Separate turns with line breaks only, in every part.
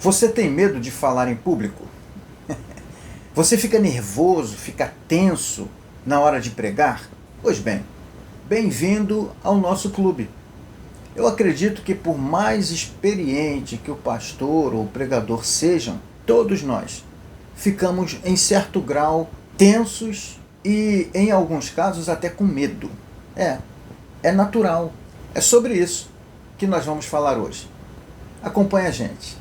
Você tem medo de falar em público? Você fica nervoso, fica tenso na hora de pregar? Pois bem, bem-vindo ao nosso clube. Eu acredito que por mais experiente que o pastor ou o pregador sejam, todos nós ficamos em certo grau tensos e em alguns casos até com medo. É natural. É sobre isso que nós vamos falar hoje. Acompanhe a gente.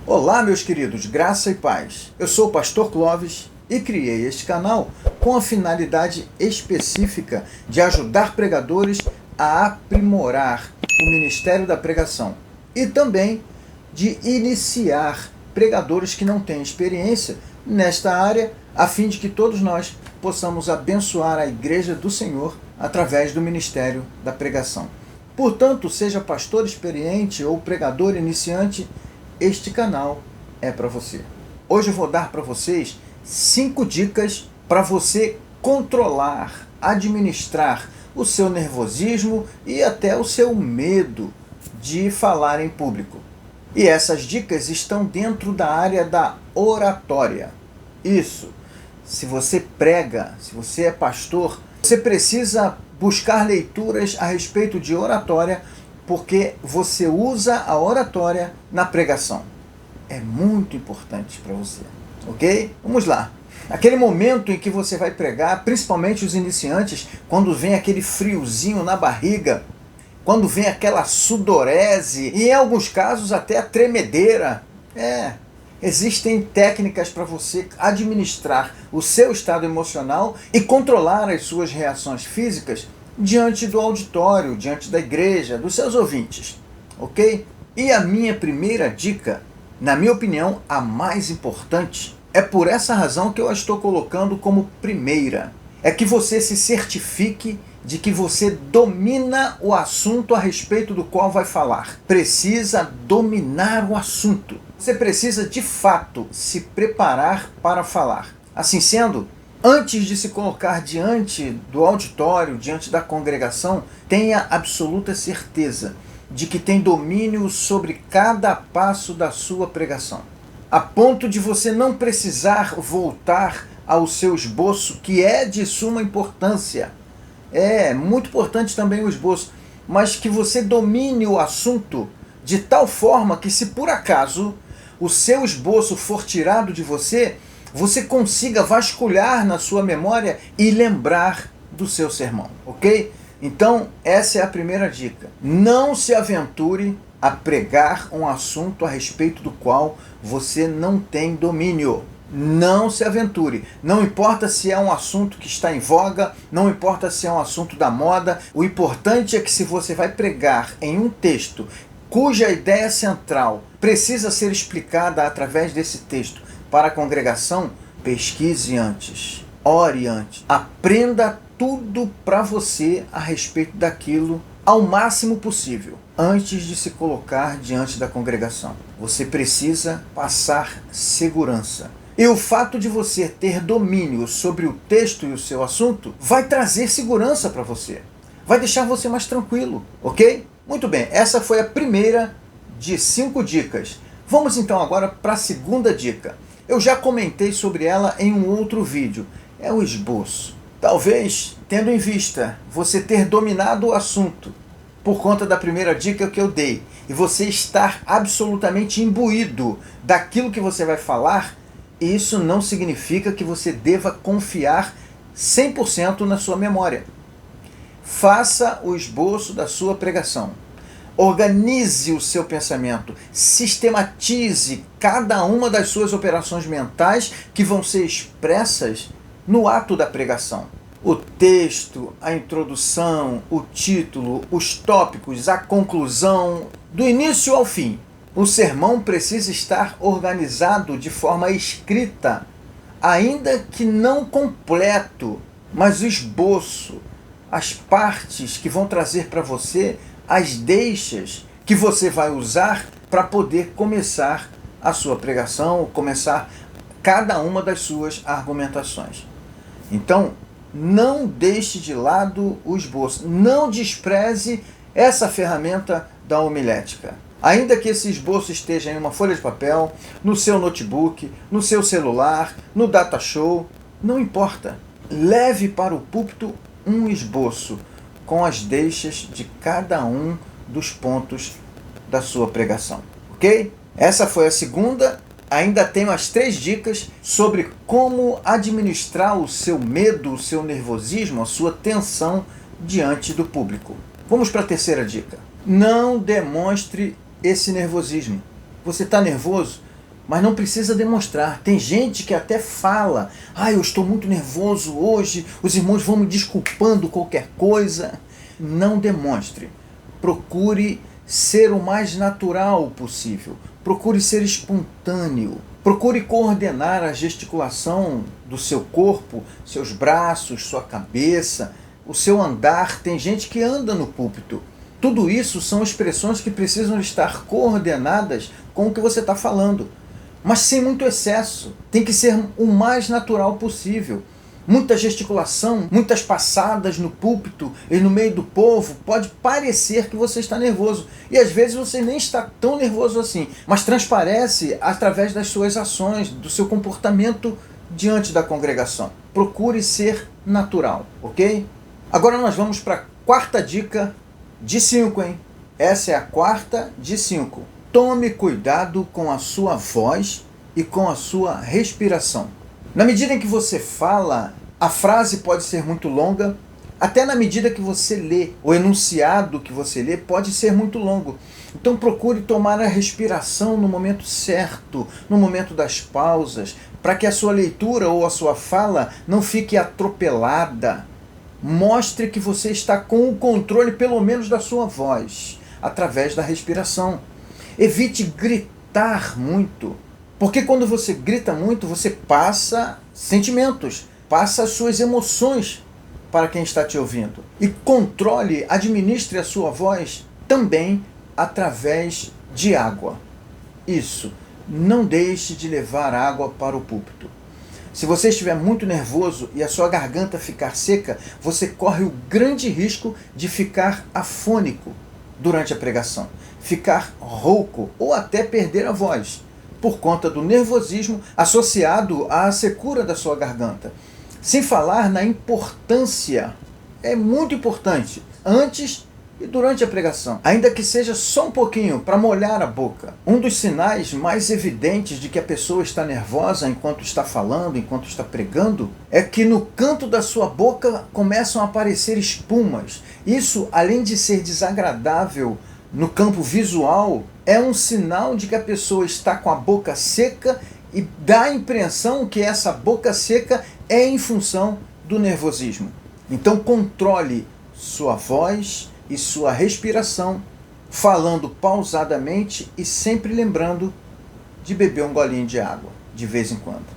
Olá, meus queridos, graça e paz. Eu sou o pastor Clóvis e criei este canal com a finalidade específica de ajudar pregadores a aprimorar o ministério da pregação e também de iniciar pregadores que não têm experiência nesta área, a fim de que todos nós possamos abençoar a Igreja do Senhor através do ministério da pregação. Portanto, seja pastor experiente ou pregador iniciante, este canal é para você. Hoje eu vou dar para vocês 5 dicas para você controlar, administrar o seu nervosismo e até o seu medo de falar em público. E essas dicas estão dentro da área da oratória. Isso. Se você prega, se você é pastor, você precisa buscar leituras a respeito de oratória, porque você usa a oratória na pregação. É muito importante para você, ok? Vamos lá. Aquele momento em que você vai pregar, principalmente os iniciantes, quando vem aquele friozinho na barriga, quando vem aquela sudorese e em alguns casos até a tremedeira. Existem técnicas para você administrar o seu estado emocional e controlar as suas reações físicas diante do auditório, diante da igreja, dos seus ouvintes, ok? E a minha primeira dica, na minha opinião, a mais importante, é por essa razão que eu a estou colocando como primeira. É que você se certifique de que você domina o assunto a respeito do qual vai falar. Precisa dominar o assunto. Você precisa, de fato, se preparar para falar. Assim sendo, antes de se colocar diante do auditório, diante da congregação, tenha absoluta certeza de que tem domínio sobre cada passo da sua pregação, a ponto de você não precisar voltar ao seu esboço, que é de suma importância. É muito importante também o esboço, mas que você domine o assunto de tal forma que, se por acaso o seu esboço for tirado de você, você consiga vasculhar na sua memória e lembrar do seu sermão, ok? Então, essa é a primeira dica. Não se aventure a pregar um assunto a respeito do qual você não tem domínio. Não se aventure. Não importa se é um assunto que está em voga, não importa se é um assunto da moda. O importante é que, se você vai pregar em um texto cuja ideia central precisa ser explicada através desse texto para a congregação, pesquise antes, ore antes, aprenda tudo para você a respeito daquilo ao máximo possível, antes de se colocar diante da congregação. Você precisa passar segurança. E o fato de você ter domínio sobre o texto e o seu assunto vai trazer segurança para você. Vai deixar você mais tranquilo, ok? Muito bem, essa foi a primeira de 5 dicas. Vamos então agora para a segunda dica. Eu já comentei sobre ela em um outro vídeo. É o esboço. Talvez, tendo em vista você ter dominado o assunto por conta da primeira dica que eu dei, e você estar absolutamente imbuído daquilo que você vai falar, isso não significa que você deva confiar 100% na sua memória. Faça o esboço da sua pregação. Organize o seu pensamento. Sistematize cada uma das suas operações mentais que vão ser expressas no ato da pregação. O texto, a introdução, o título, os tópicos, a conclusão, do início ao fim. O sermão precisa estar organizado de forma escrita, ainda que não completo, mas o esboço, as partes que vão trazer para você as deixas que você vai usar para poder começar a sua pregação, começar cada uma das suas argumentações. Então, não deixe de lado o esboço. Não despreze essa ferramenta da homilética. Ainda que esse esboço esteja em uma folha de papel, no seu notebook, no seu celular, no datashow, não importa. Leve para o púlpito um esboço com as deixas de cada um dos pontos da sua pregação. Ok? Essa foi a segunda. Ainda tenho as 3 dicas sobre como administrar o seu medo, o seu nervosismo, a sua tensão diante do público. Vamos para a terceira dica. Não demonstre esse nervosismo. Você está nervoso, mas não precisa demonstrar. Tem gente que até fala: eu estou muito nervoso hoje, os irmãos vão me desculpando qualquer coisa. Não demonstre. Procure ser o mais natural possível. Procure ser espontâneo. Procure coordenar a gesticulação do seu corpo, seus braços, sua cabeça, o seu andar. Tem gente que anda no púlpito. Tudo isso são expressões que precisam estar coordenadas com o que você está falando, mas sem muito excesso. Tem que ser o mais natural possível. Muita gesticulação, muitas passadas no púlpito e no meio do povo, pode parecer que você está nervoso. E às vezes você nem está tão nervoso assim, mas transparece através das suas ações, do seu comportamento diante da congregação. Procure ser natural, ok? Agora nós vamos para a quarta dica de 5, hein? Essa é a quarta de 5. Tome cuidado com a sua voz e com a sua respiração. Na medida em que você fala, a frase pode ser muito longa, até na medida que você lê. O enunciado que você lê pode ser muito longo. Então procure tomar a respiração no momento certo, no momento das pausas, para que a sua leitura ou a sua fala não fique atropelada. Mostre que você está com o controle, pelo menos, da sua voz, através da respiração. Evite gritar muito, porque quando você grita muito, você passa sentimentos, passa as suas emoções para quem está te ouvindo. E controle, administre a sua voz também através de água. Isso, não deixe de levar água para o púlpito. Se você estiver muito nervoso e a sua garganta ficar seca, você corre o grande risco de ficar afônico durante a pregação, ficar rouco ou até perder a voz, por conta do nervosismo associado à secura da sua garganta. Sem falar na importância, é muito importante, antes e durante a pregação, ainda que seja só um pouquinho, para molhar a boca. Um dos sinais mais evidentes de que a pessoa está nervosa enquanto está falando, enquanto está pregando, é que no canto da sua boca começam a aparecer espumas. Isso, além de ser desagradável no campo visual, é um sinal de que a pessoa está com a boca seca e dá a impressão que essa boca seca é em função do nervosismo. Então controle sua voz e sua respiração, falando pausadamente e sempre lembrando de beber um golinho de água de vez em quando.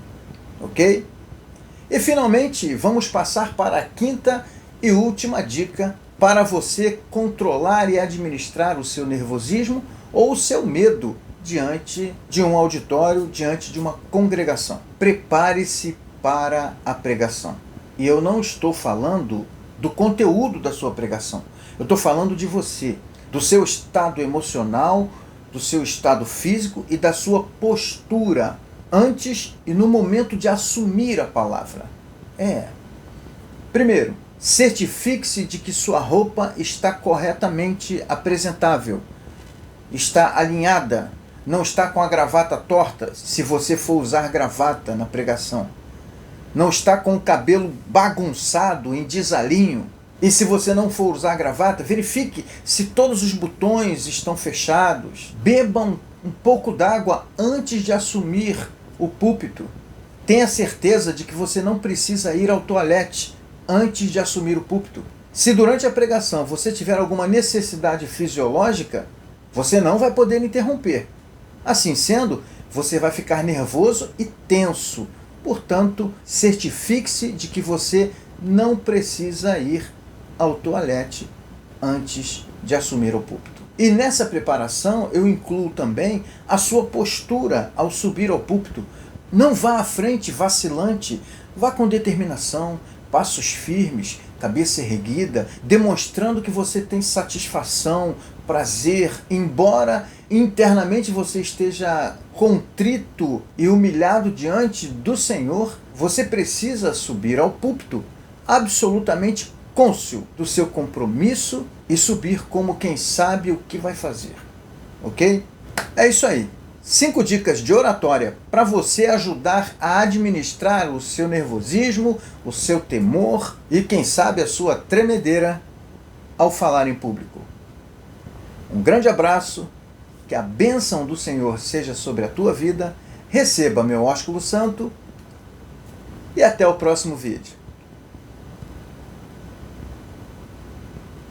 Ok? E finalmente vamos passar para a quinta e última dica para você controlar e administrar o seu nervosismo ou o seu medo diante de um auditório, diante de uma congregação. Prepare-se para a pregação. E eu não estou falando do conteúdo da sua pregação. Eu estou falando de você, do seu estado emocional, do seu estado físico e da sua postura antes e no momento de assumir a palavra. Primeiro, certifique-se de que sua roupa está corretamente apresentável, está alinhada, não está com a gravata torta, se você for usar gravata na pregação. Não está com o cabelo bagunçado, em desalinho. E se você não for usar gravata, verifique se todos os botões estão fechados. Beba um pouco d'água antes de assumir o púlpito. Tenha certeza de que você não precisa ir ao toalete antes de assumir o púlpito. Se durante a pregação você tiver alguma necessidade fisiológica, você não vai poder interromper. Assim sendo, você vai ficar nervoso e tenso. Portanto, certifique-se de que você não precisa ir ao toalete antes de assumir o púlpito. E nessa preparação eu incluo também a sua postura ao subir ao púlpito. Não vá à frente vacilante, vá com determinação, passos firmes, cabeça erguida, demonstrando que você tem satisfação, prazer, embora internamente você esteja contrito e humilhado diante do Senhor, você precisa subir ao púlpito absolutamente cônscio do seu compromisso e subir como quem sabe o que vai fazer. Ok? É isso aí. 5 dicas de oratória para você ajudar a administrar o seu nervosismo, o seu temor e, quem sabe, a sua tremedeira ao falar em público. Um grande abraço, que a bênção do Senhor seja sobre a tua vida, receba meu ósculo santo e até o próximo vídeo.